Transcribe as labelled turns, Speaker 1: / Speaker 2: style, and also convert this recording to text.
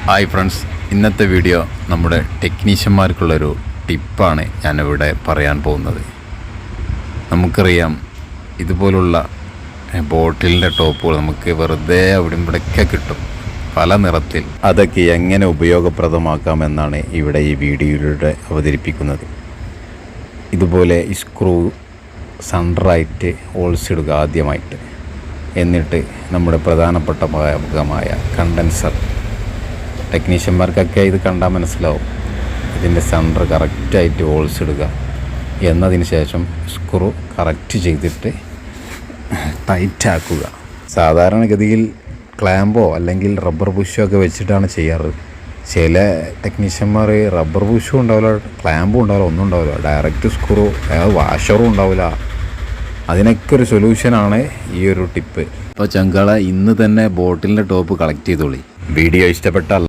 Speaker 1: Hi friends, ഇന്നത്തെ video നമ്മുടെ ടെക്നീഷ്യന്മാർക്കുള്ളൊരു ടിപ്പാണ് ഞാനിവിടെ പറയാൻ പോകുന്നത്. നമുക്കറിയാം, ഇതുപോലുള്ള ബോട്ടിലിൻ്റെ ടോപ്പുകൾ നമുക്ക് വെറുതെ അവിടെ ഇവിടെയൊക്കെ കിട്ടും, പല നിറത്തിൽ. അതൊക്കെ എങ്ങനെ ഉപയോഗപ്രദമാക്കാമെന്നാണ് ഇവിടെ ഈ വീഡിയോയിലൂടെ അവതരിപ്പിക്കുന്നത്. ഇതുപോലെ സ്ക്രൂ സെൻറ്ററായിട്ട് ഹോൾസ് ഇടുക ആദ്യമായിട്ട്. എന്നിട്ട് നമ്മുടെ പ്രധാനപ്പെട്ട ഭാഗമായ കണ്ടൻസർ, ടെക്നീഷ്യന്മാർക്കൊക്കെ ഇത് കണ്ടാൽ മനസ്സിലാവും. ഇതിൻ്റെ സെൻറ്റർ കറക്റ്റായിട്ട് ഹോൾസ് ഇടുക. എന്നതിന് ശേഷം സ്ക്രൂ കറക്റ്റ് ചെയ്തിട്ട് ടൈറ്റാക്കുക. സാധാരണഗതിയിൽ ക്ലാമ്പോ അല്ലെങ്കിൽ റബ്ബർ ബുഷോ ഒക്കെ വെച്ചിട്ടാണ് ചെയ്യാറ്. ചില ടെക്നീഷ്യന്മാർ റബ്ബർ ബുഷും ഉണ്ടാവില്ല, ക്ലാമ്പും ഉണ്ടാവില്ല, ഒന്നും ഉണ്ടാവില്ല, ഡയറക്റ്റ് സ്ക്രൂ, വാഷറും ഉണ്ടാവില്ല. അതിനൊക്കെ ഒരു സൊല്യൂഷനാണ് ഈ ഒരു ടിപ്പ്. അപ്പോൾ ചങ്കാള, ഇന്ന് തന്നെ ബോട്ടിലിൻ്റെ ടോപ്പ് കളക്ട് ചെയ്തോളി. വീഡിയോ ഇഷ്ടപ്പെട്ടാൽ